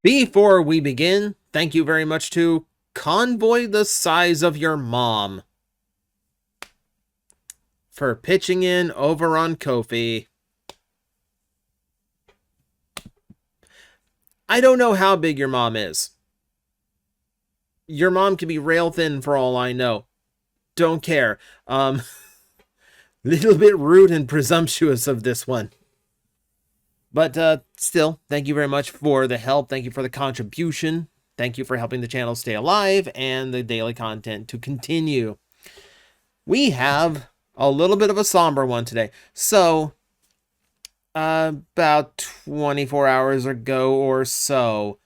Before we begin, thank you very much to Convoy the Size of Your Mom for pitching in over on Ko-fi. I don't know how big your mom is. Your mom can be rail thin for all I know. Don't care. Little bit rude and presumptuous of this one. But still, thank you very much for the help. Thank you for the contribution. Thank you for helping the channel stay alive and the daily content to continue. We have a little bit of a somber one today. So, about 24 hours ago or so,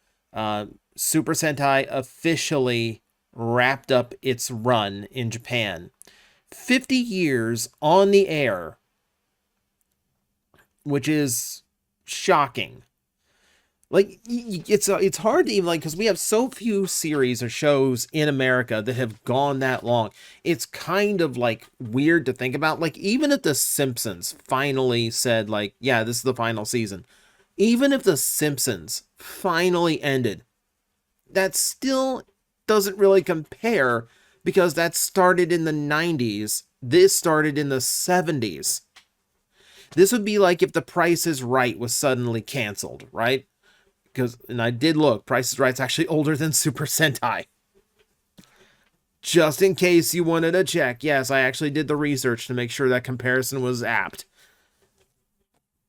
Super Sentai officially wrapped up its run in Japan. 50 years on the air, which is shocking. Like, it's hard to even, like, because we have so few series or shows in America that have gone that long. It's kind of, like, weird to think about. Like, even if The Simpsons finally said, like, yeah, this is the final season. Even if The Simpsons finally ended, that still doesn't really compare because that started in the 90s. This started in the 70s. This would be like if The Price is Right was suddenly canceled, right? And I did look, Price is Right's actually older than Super Sentai. Just in case you wanted to check, yes, I actually did the research to make sure that comparison was apt.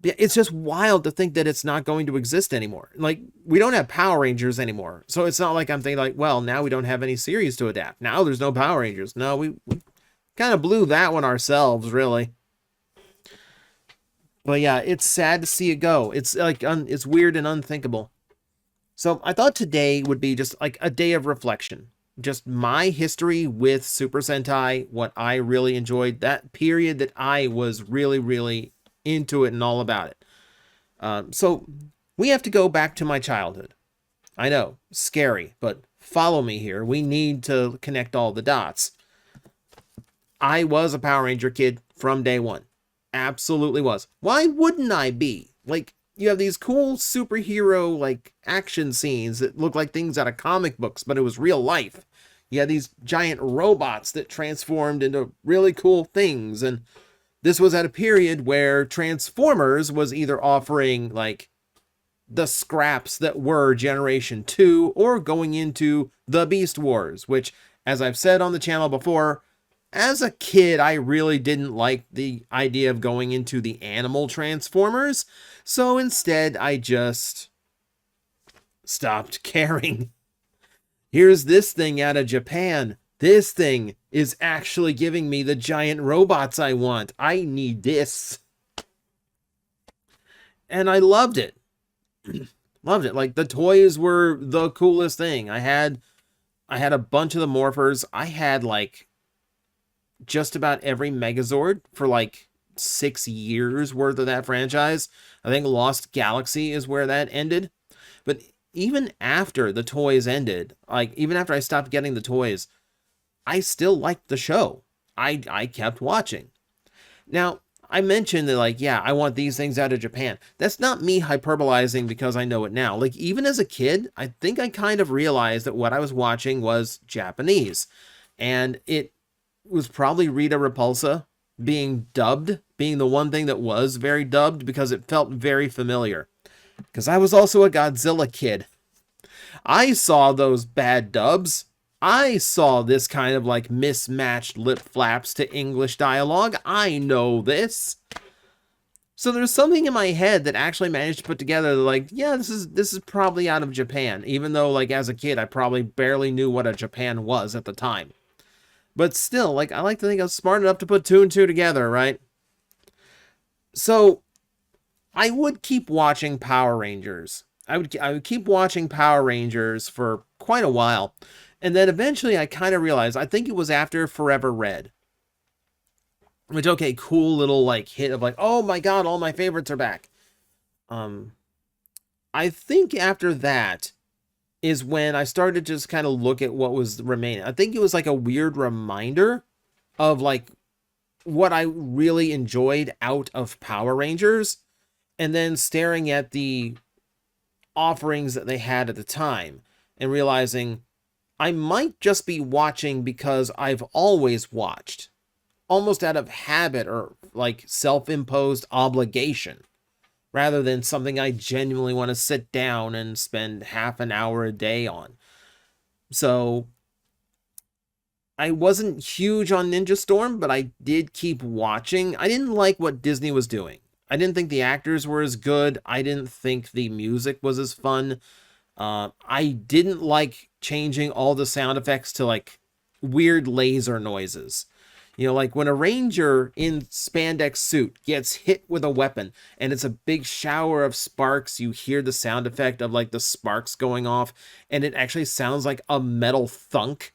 It's just wild to think that it's not going to exist anymore. Like, we don't have Power Rangers anymore. So it's not like I'm thinking like, well, now we don't have any series to adapt. Now there's no Power Rangers. No, we kind of blew that one ourselves, really. But yeah, it's sad to see it go. It's like, it's weird and unthinkable. So I thought today would be just like a day of reflection. Just my history with Super Sentai, what I really enjoyed, that period that I was really, really into it and all about it. So we have to go back to my childhood. I know, scary, but follow me here. We need to connect all the dots. I was a Power Ranger kid from day one. Absolutely was. Why wouldn't I be? Like, you have these cool superhero, like, action scenes that look like things out of comic books, but it was real life. You had these giant robots that transformed into really cool things, and this was at a period where Transformers was either offering, like, the scraps that were Generation 2, or going into the Beast Wars, which, as I've said on the channel before, as a kid, I really didn't like the idea of going into the animal Transformers, so instead I just stopped caring. Here's this thing out of Japan. This thing is actually giving me the giant robots I want. I need this. And I loved it. Loved it. Like, the toys were the coolest thing. I had a bunch of the morphers. I had, like, just about every Megazord for like 6 years worth of that franchise. I think Lost Galaxy is where that ended. But even after the toys ended, like, even after I stopped getting the toys, I still liked the show. I kept watching. Now, I mentioned that, like, yeah, I want these things out of Japan. That's not me hyperbolizing because I know it now. Like, even as a kid, I think I kind of realized that what I was watching was Japanese. And it was probably Rita Repulsa being dubbed, being the one thing that was very dubbed, because it felt very familiar. Because I was also a Godzilla kid. I saw those bad dubs. I saw this kind of like mismatched lip flaps to English dialogue. I know this. So there's something in my head that actually managed to put together like, yeah, this is probably out of Japan, even though, like, as a kid I probably barely knew what a Japan was at the time. But still, like, I like to think I was smart enough to put two and two together, right? So, I would keep watching Power Rangers. I would keep watching Power Rangers for quite a while. And then eventually I kind of realized, I think it was after Forever Red. Which, okay, cool little, like, hit of like, oh my god, all my favorites are back. I think after that is when I started to just kind of look at what was remaining. I think it was like a weird reminder of like what I really enjoyed out of Power Rangers, and then staring at the offerings that they had at the time and realizing I might just be watching because I've always watched, almost out of habit or like self-imposed obligation, rather than something I genuinely want to sit down and spend half an hour a day on. So I wasn't huge on Ninja Storm, but I did keep watching. I didn't like what Disney was doing. I didn't think the actors were as good. I didn't think the music was as fun. I didn't like changing all the sound effects to like weird laser noises. You know, like when a ranger in spandex suit gets hit with a weapon and it's a big shower of sparks, you hear the sound effect of like the sparks going off, and it actually sounds like a metal thunk,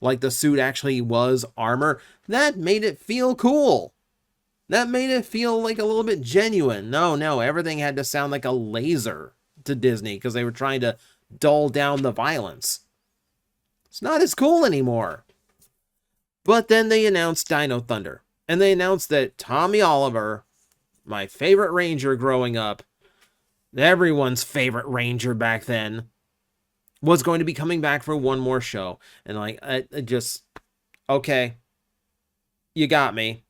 like the suit actually was armor. That made it feel cool. That made it feel like a little bit genuine. No, everything had to sound like a laser to Disney because they were trying to dull down the violence. It's not as cool anymore. But then they announced Dino Thunder. And they announced that Tommy Oliver, my favorite ranger growing up, everyone's favorite ranger back then, was going to be coming back for one more show. And like, I just, okay, you got me.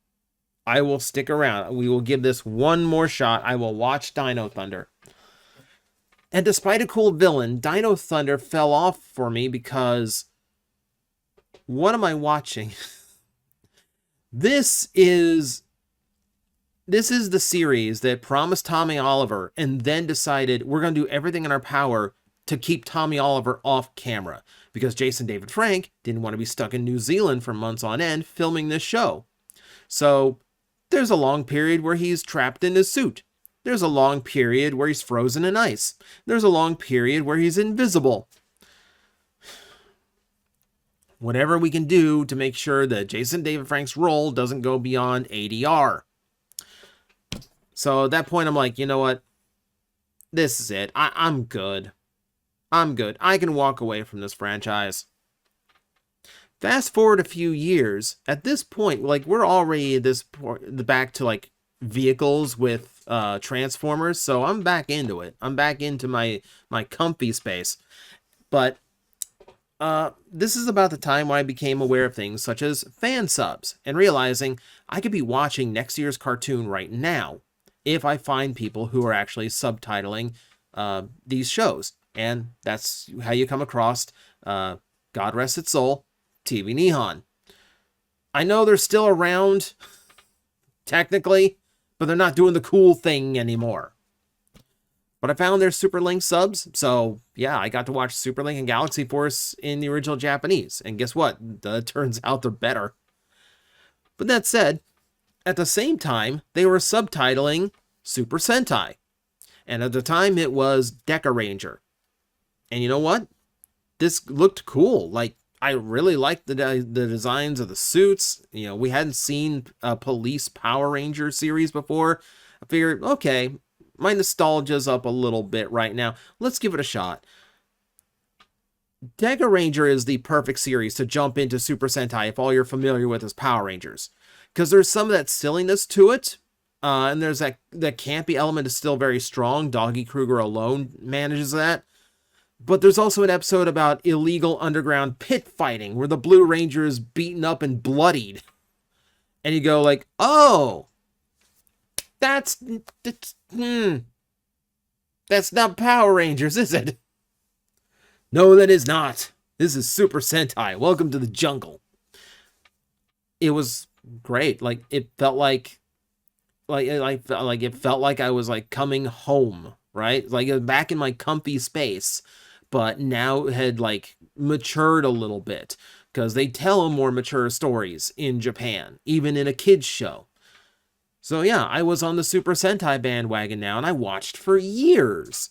I will stick around. We will give this one more shot. I will watch Dino Thunder. And despite a cool villain, Dino Thunder fell off for me because what am I watching? This is the series that promised Tommy Oliver and then decided we're going to do everything in our power to keep Tommy Oliver off camera because Jason David Frank didn't want to be stuck in New Zealand for months on end filming this show. So there's a long period where he's trapped in his suit. There's a long period where he's frozen in ice. There's a long period where he's invisible. Whatever we can do to make sure that Jason David Frank's role doesn't go beyond ADR. So at that point, I'm like, you know what? This is it. I'm good. I'm good. I can walk away from this franchise. Fast forward a few years. At this point, like we're already at this point, back to like vehicles with Transformers. So I'm back into it. I'm back into my comfy space. But this is about the time when I became aware of things such as fan subs and realizing I could be watching next year's cartoon right now if I find people who are actually subtitling these shows. And that's how you come across, God rest its soul, TV Nihon. I know they're still around, technically, but they're not doing the cool thing anymore. But I found their Super Link subs, so yeah, I got to watch Super Link and Galaxy Force in the original Japanese. And guess what? It turns out they're better. But that said, at the same time, they were subtitling Super Sentai. And at the time, it was Deca Ranger. And you know what? This looked cool. Like, I really liked the designs of the suits. You know, we hadn't seen a Police Power Ranger series before. I figured, okay, my nostalgia's up a little bit right now. Let's give it a shot. Deca Ranger is the perfect series to jump into Super Sentai if all you're familiar with is Power Rangers. Because there's some of that silliness to it. And there's that campy element is still very strong. Doggy Kruger alone manages that. But there's also an episode about illegal underground pit fighting where the Blue Ranger is beaten up and bloodied. And you go like, oh, that's not Power Rangers, is it? No, that is not. This is Super Sentai. Welcome to the jungle. It was great. Like, it felt like it felt like I was like coming home, right? Like back in my comfy space. But now it had like matured a little bit because they tell more mature stories in Japan, even in a kid's show. So yeah, I was on the Super Sentai bandwagon now and I watched for years.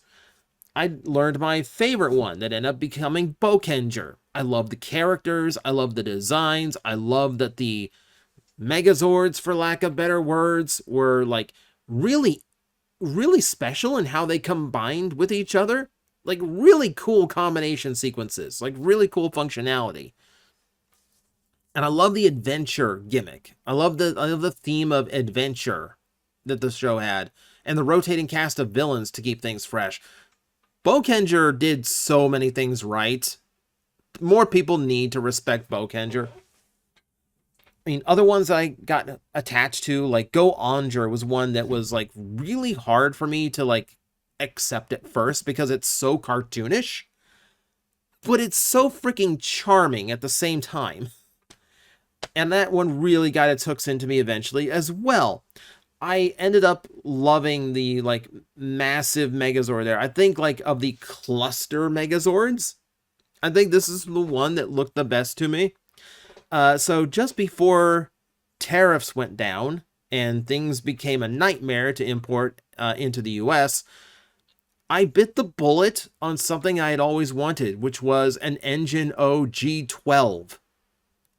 I learned my favorite one that ended up becoming Bokenger. I love the characters. I love the designs. I love that the Megazords, for lack of better words, were like really, really special in how they combined with each other. Like, really cool combination sequences. Like, really cool functionality. And I love the adventure gimmick. I love the theme of adventure that the show had. And the rotating cast of villains to keep things fresh. Bokenger did so many things right. More people need to respect Bokenger. I mean, other ones I got attached to, like Go Onger was one that was like really hard for me to like accept at first because it's so cartoonish, but it's so freaking charming at the same time. And that one really got its hooks into me eventually as well. I ended up loving the like massive Megazord there. I think like of the cluster Megazords, I think this is the one that looked the best to me. So just before tariffs went down and things became a nightmare to import into the US, I bit the bullet on something I had always wanted, which was an Engine O G12.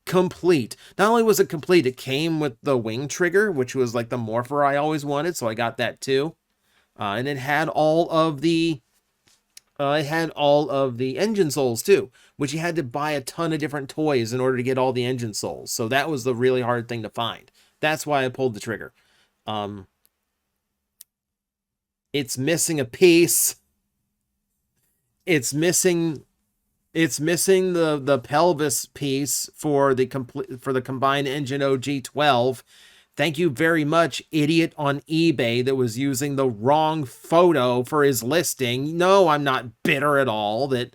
Complete. Not only was it complete, it came with the wing trigger, which was like the morpher I always wanted, so I got that too. And it had all of the engine souls too, which you had to buy a ton of different toys in order to get all the engine souls. So that was the really hard thing to find. That's why I pulled the trigger. It's missing a piece. It's missing the pelvis piece for the combined engine OG12. Thank you very much, idiot on eBay that was using the wrong photo for his listing. No, I'm not bitter at all that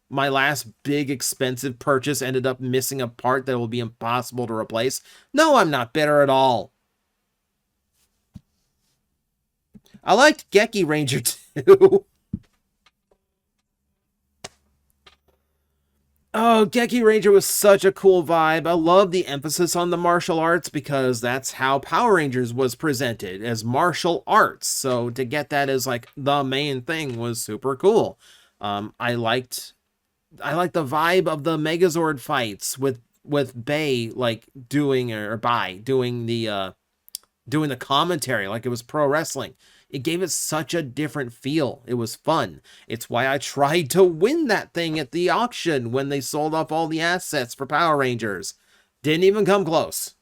my last big expensive purchase ended up missing a part that will be impossible to replace. No, I'm not bitter at all. I liked Geki Ranger too. Oh, Geki Ranger was such a cool vibe. I love the emphasis on the martial arts because that's how Power Rangers was presented, as martial arts. So to get that as like the main thing was super cool. I liked the vibe of the Megazord fights with Bay like doing the commentary like it was pro wrestling. It gave it such a different feel. It was fun. It's why I tried to win that thing at the auction when they sold off all the assets for Power Rangers. Didn't even come close.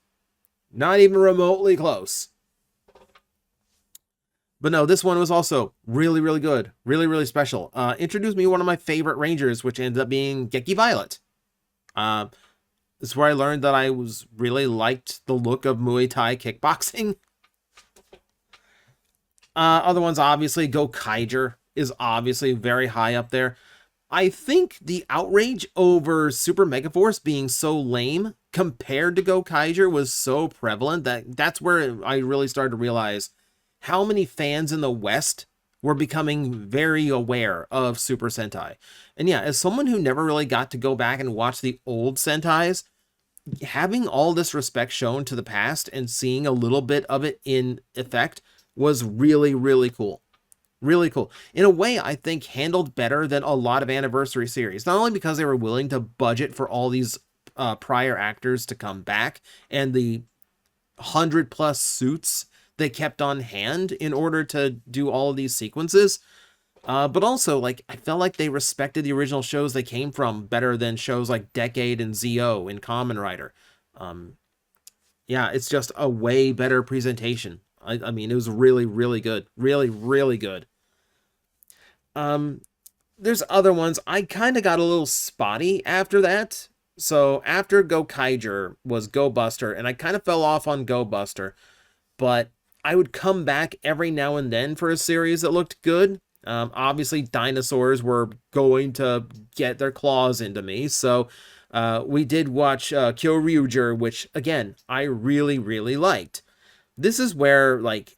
Not even remotely close. But no, this one was also really, really good. Really, really special. Introduced me to one of my favorite Rangers, which ended up being Geki Violet. This is where I learned that I was really liked the look of Muay Thai kickboxing. Other ones, obviously, Go Kaiger is obviously very high up there. I think the outrage over Super Megaforce being so lame compared to Go Kaiger was so prevalent that that's where I really started to realize how many fans in the West were becoming very aware of Super Sentai. And yeah, as someone who never really got to go back and watch the old Sentais, having all this respect shown to the past and seeing a little bit of it in effect was really, really cool. Really cool. In a way, I think handled better than a lot of anniversary series. Not only because they were willing to budget for all these prior actors to come back and the 100+ suits they kept on hand in order to do all of these sequences, but also like I felt like they respected the original shows they came from better than shows like Decade and ZO in Kamen Rider. Yeah, it's just a way better presentation. I mean, it was really, really good. Really, really good. There's other ones. I kind of got a little spotty after that. So after Go Kaiger was Go Buster, and I kind of fell off on Go Buster, but I would come back every now and then for a series that looked good. Obviously, dinosaurs were going to get their claws into me, so we did watch Kyoryuger, which, again, I really, really liked. This is where, like,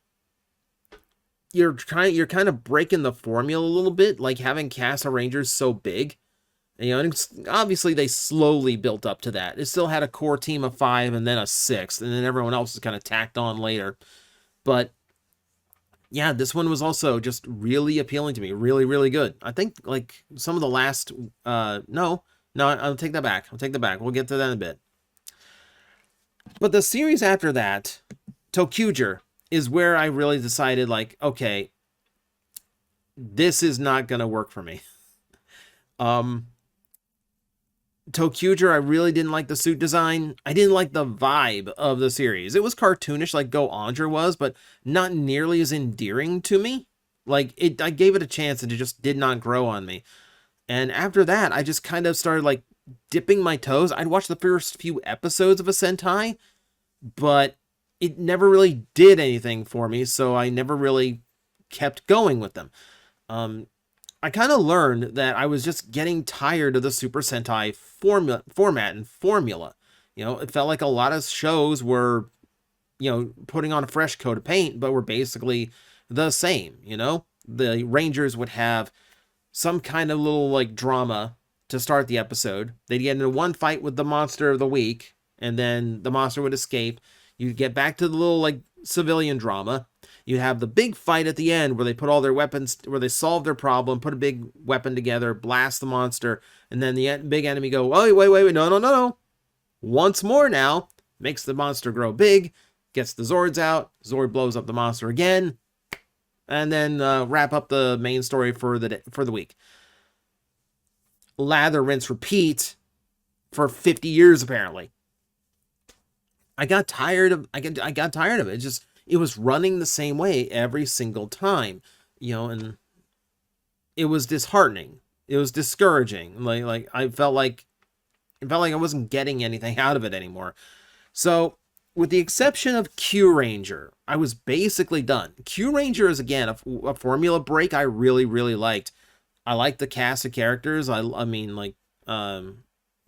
you're kind of breaking the formula a little bit, like having Casa Rangers so big. You know, and obviously they slowly built up to that. It still had a core team of 5 and then a 6th, and then everyone else is kind of tacked on later. But yeah, this one was also just really appealing to me. Really, really good. I think like some of the last no, I'll take that back. We'll get to that in a bit. But the series after that, TJOmega, is where I really decided, like, okay, this is not gonna work for me. TJOmega, I really didn't like the suit design. I didn't like the vibe of the series. It was cartoonish like Go Onger was, but not nearly as endearing to me. Like I gave it a chance and it just did not grow on me. And after that, I just kind of started like dipping my toes. I'd watch the first few episodes of a Sentai, but it never really did anything for me, so I never really kept going with them. I kind of learned that I was just getting tired of the Super Sentai format and formula. It felt like a lot of shows were, putting on a fresh coat of paint, but were basically the same. The Rangers would have some kind of little like drama to start the episode. They'd get into one fight with the monster of the week, and then the monster would escape. You'd get back to the little like civilian drama. You'd have the big fight at the end where they put all their weapons, where they solve their problem, put a big weapon together, blast the monster, and then the big enemy go, oh, wait, no. Once more now, makes the monster grow big, gets the Zords out, Zord blows up the monster again, and then wrap up the main story for the week. Lather, rinse, repeat for 50 years apparently. I got tired of it. It was running the same way every single time, and it was disheartening. It was discouraging. Like I felt like I wasn't getting anything out of it anymore. So, with the exception of Q Ranger, I was basically done. Q Ranger is again a formula break I really, really liked. I liked the cast of characters. I mean, like,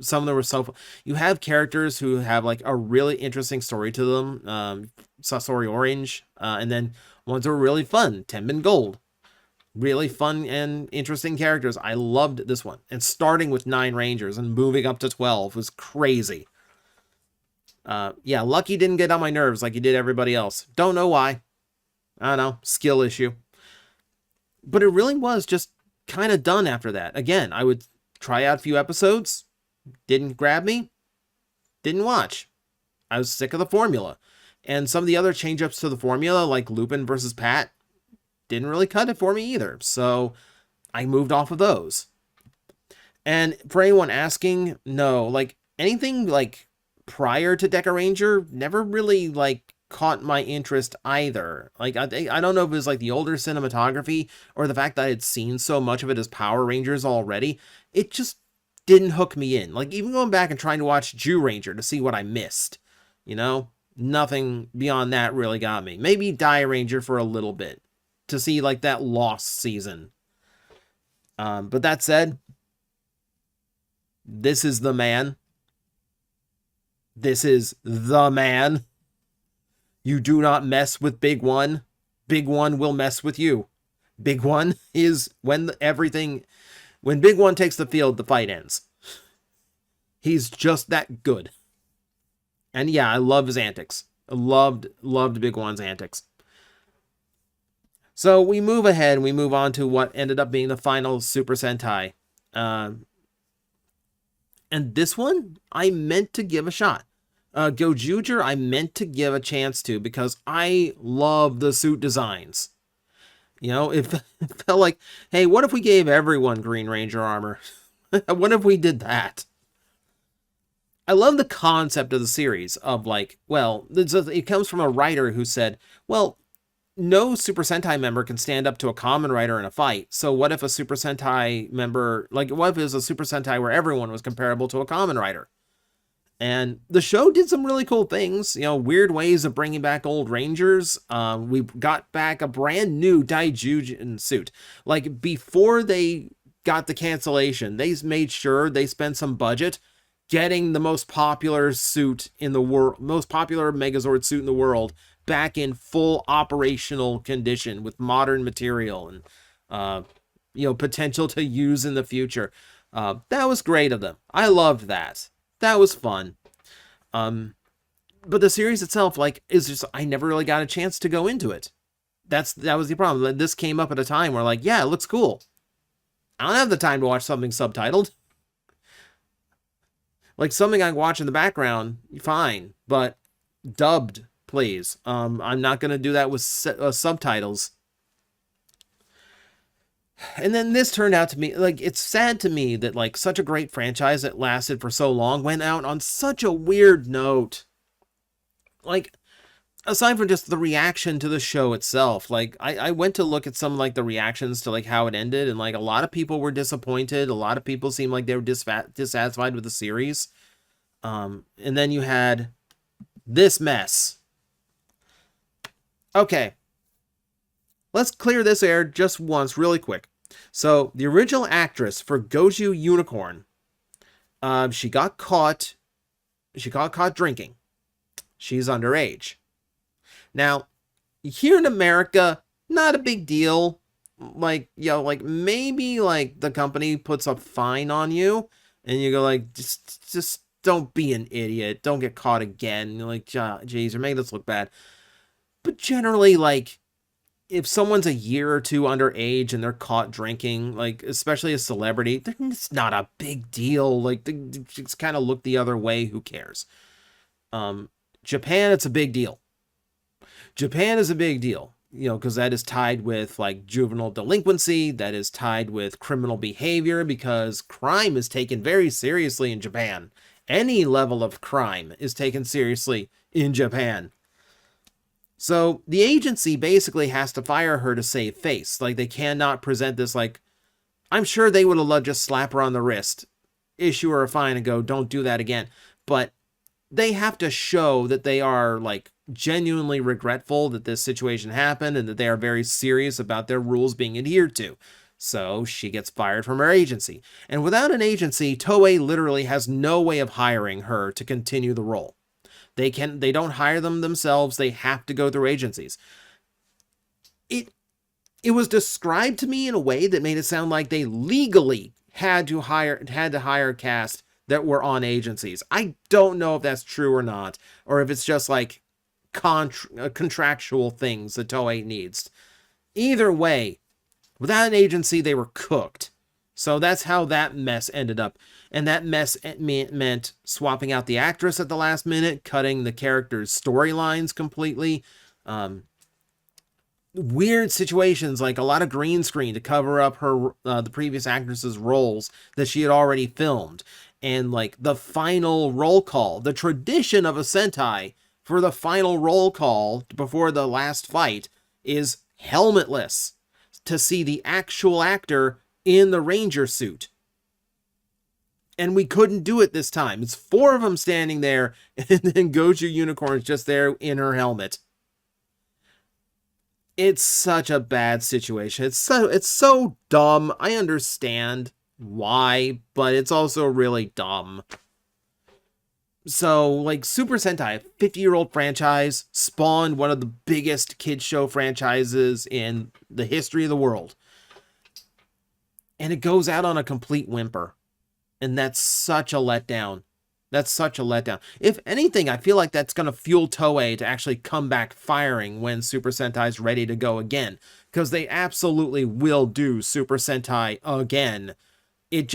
some of them were so. You have characters who have like a really interesting story to them. Sasori Orange, and then ones that were really fun. Tenbin Gold, really fun and interesting characters. I loved this one, and starting with 9 Rangers and moving up to 12 was crazy. Yeah, Lucky didn't get on my nerves like he did everybody else. Don't know why. I don't know, skill issue. But it really was just kind of done after that. Again, I would try out a few episodes. Didn't grab me. Didn't watch. I was sick of the formula. And some of the other change-ups to the formula, like Lupin versus Pat, didn't really cut it for me either. So I moved off of those. And for anyone asking, no, like anything like prior to Deca Ranger never really like caught my interest either. Like I don't know if it was like the older cinematography or the fact that I had seen so much of it as Power Rangers already. It just didn't hook me in. Like even going back and trying to watch Jew Ranger to see what I missed, nothing beyond that really got me. Maybe Die Ranger for a little bit to see like that lost season. But that said, this is the man. This is the man. You do not mess with Big One. Big One will mess with you. Big One is when Big One takes the field, the fight ends. He's just that good. And yeah, I love his antics. I loved Big One's antics. So we move ahead and we move on to what ended up being the final Super Sentai. And this one, I meant to give a shot. Gojuger, I meant to give a chance to because I love the suit designs. It felt like, hey, what if we gave everyone Green Ranger armor? What if we did that? I love the concept of the series of like, well, it comes from a writer who said, well, no Super Sentai member can stand up to a common writer in a fight. So what if a Super Sentai member, like what if it was a Super Sentai where everyone was comparable to a common writer? And the show did some really cool things, weird ways of bringing back old Rangers. We got back a brand new Daijujin suit. Like before they got the cancellation, they made sure they spent some budget getting the most popular suit in the world, most popular Megazord suit in the world back in full operational condition with modern material and, potential to use in the future. That was great of them. I loved that. That was fun. But the series itself, like, is just, I never really got a chance to go into it. That was the problem. This came up at a time where like, yeah, it looks cool. I don't have the time to watch something subtitled. Like something I can watch in the background, fine, but dubbed, please. I'm not going to do that with subtitles. And then this turned out to me, like, it's sad to me that, like, such a great franchise that lasted for so long went out on such a weird note. Like, aside from just the reaction to the show itself, like I went to look at some like the reactions to like how it ended, and like a lot of people were disappointed. A lot of people seemed like they were dissatisfied with the series. And then you had this mess. Okay, let's clear this air just once, really quick. So the original actress for Goju Unicorn, she got caught. She got caught drinking. She's underage. Now, here in America, not a big deal. Like, like maybe like the company puts a fine on you and you go like, just don't be an idiot. Don't get caught again. You're like, geez, you're making this look bad. But generally, like, if someone's a year or two underage and they're caught drinking, like, especially a celebrity, it's not a big deal. Like, they just kind of look the other way. Who cares? Japan, it's a big deal. Japan is a big deal, because that is tied with like juvenile delinquency, that is tied with criminal behavior, because crime is taken very seriously in Japan. Any level of crime is taken seriously in Japan. So the agency basically has to fire her to save face. Like, they cannot present this like, I'm sure they would have loved just slap her on the wrist, issue her a fine and go, don't do that again. But they have to show that they are like genuinely regretful that this situation happened and that they are very serious about their rules being adhered to. So she gets fired from her agency. And without an agency, Toei literally has no way of hiring her to continue the role. They don't hire them themselves. They have to go through agencies. It was described to me in a way that made it sound like they legally had to hire cast that were on agencies. I don't know if that's true or not, or if it's just like contractual things that Toei needs. Either way, without an agency, they were cooked. So that's how that mess ended up. And that mess meant swapping out the actress at the last minute, cutting the characters' storylines completely. Weird situations, like a lot of green screen to cover up her the previous actress's roles that she had already filmed. And like the final roll call, the tradition of a Sentai for the final roll call before the last fight is helmetless, to see the actual actor in the ranger suit. And we couldn't do it this time. It's 4 of them standing there, and then Goju Unicorn's just there in her helmet. It's such a bad situation. It's so dumb. I understand why, but it's also really dumb. So, like, Super Sentai, a 50-year-old franchise, spawned one of the biggest kids show franchises in the history of the world. And it goes out on a complete whimper. And that's such a letdown. That's such a letdown. If anything, I feel like that's going to fuel Toei to actually come back firing when Super Sentai's ready to go again. Because they absolutely will do Super Sentai again. It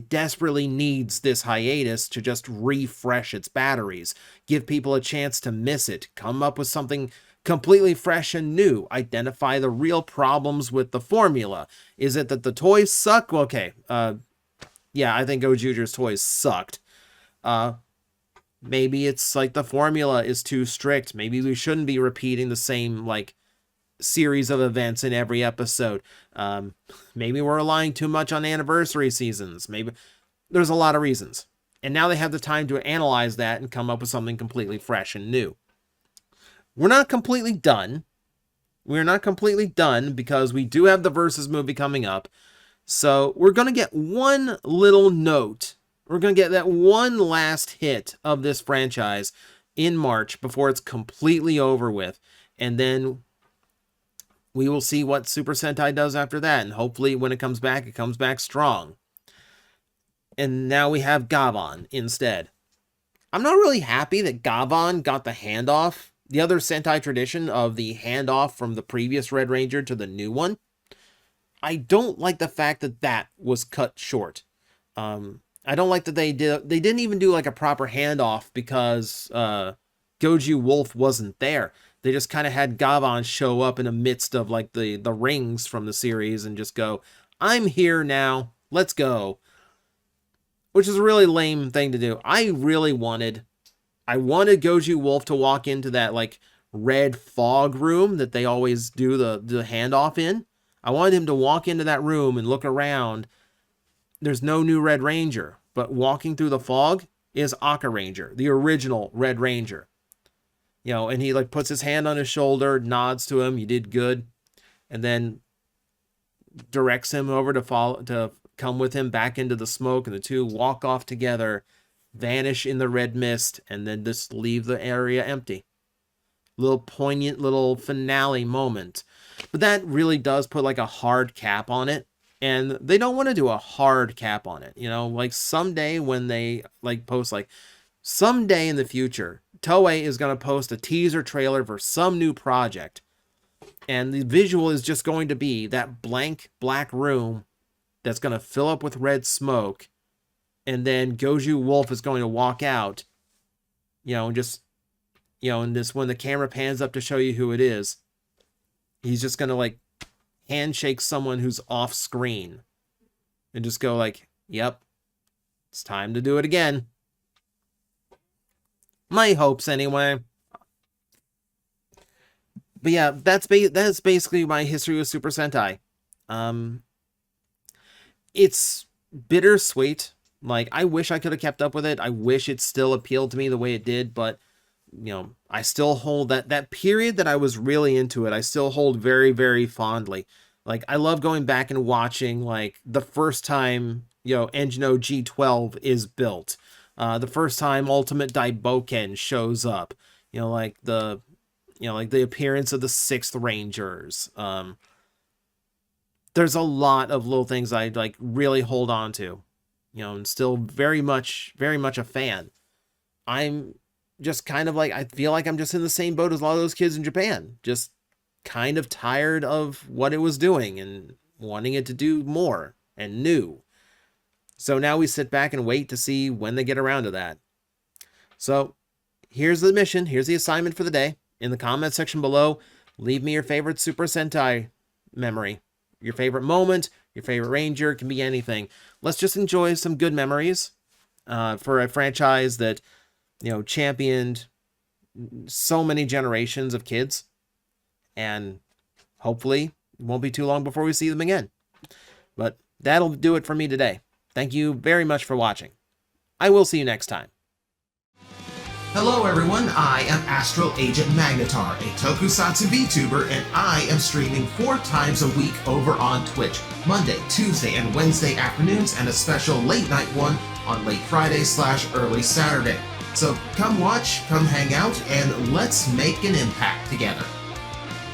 desperately needs this hiatus to just refresh its batteries. Give people a chance to miss it. Come up with something completely fresh and new. Identify the real problems with the formula. Is it that the toys suck? Well, okay. Yeah, I think Goju's toys sucked. Maybe it's like the formula is too strict. Maybe we shouldn't be repeating the same like series of events in every episode. Maybe we're relying too much on anniversary seasons. Maybe there's a lot of reasons. And now they have the time to analyze that and come up with something completely fresh and new. We're not completely done. We're not completely done because we do have the Versus movie coming up. So we're going to get one little note. We're going to get that one last hit of this franchise in March before it's completely over with. And then we will see what Super Sentai does after that. And hopefully when it comes back strong. And now we have Gavon instead. I'm not really happy that Gavon got the handoff. The other Sentai tradition of the handoff from the previous Red Ranger to the new one. I don't like the fact that that was cut short. I don't like that they didn't even do like a proper handoff because Goju Wolf wasn't there. They just kind of had Gavon show up in the midst of like the rings from the series and just go, I'm here now, let's go. Which is a really lame thing to do. I wanted Goju Wolf to walk into that like red fog room that they always do the handoff in. I wanted him to walk into that room and look around. There's no new Red Ranger, but walking through the fog is Aka Ranger, the original Red Ranger. You know, and he like puts his hand on his shoulder, nods to him, "You did good," and then directs him over to come with him back into the smoke, and the two walk off together, vanish in the red mist, and then just leave the area empty. Little poignant little finale moment. But that really does put like a hard cap on it. And they don't want to do a hard cap on it. You know, like someday when they like post like someday in the future, Toei is going to post a teaser trailer for some new project. And the visual is just going to be that blank black room that's going to fill up with red smoke. And then Goju Wolf is going to walk out, you know, and just, you know, and this, when the camera pans up to show you who it is, he's just going to like handshake someone who's off screen and just go like, "Yep, it's time to do it again." My hopes anyway. But yeah, that's basically my history with Super Sentai. It's bittersweet. Like, I wish I could have kept up with it. I wish it still appealed to me the way it did, but you know, I still hold that period that I was really into it. I still hold very, very fondly. Like, I love going back and watching like the first time, you know, Engino G12 is built. The first time Ultimate Daiboken shows up. You know, like the appearance of the 6th Rangers. There's a lot of little things I like really hold on to. You know, and still very much a fan. I'm just kind of like, I feel like I'm just in the same boat as a lot of those kids in Japan. Just kind of tired of what it was doing and wanting it to do more and new. So now we sit back and wait to see when they get around to that. So here's the mission. Here's the assignment for the day. In the comment section below, leave me your favorite Super Sentai memory. Your favorite moment, your favorite Ranger, it can be anything. Let's just enjoy some good memories for a franchise that, you know, championed so many generations of kids. And hopefully it won't be too long before we see them again. But that'll do it for me today. Thank you very much for watching. I will see you next time. Hello everyone, I am Astral Agent Magnetar, a Tokusatsu VTuber, and I am streaming 4 times a week over on Twitch, Monday, Tuesday, and Wednesday afternoons, and a special late night one on late Friday/early Saturday. So come watch, come hang out, and let's make an impact together.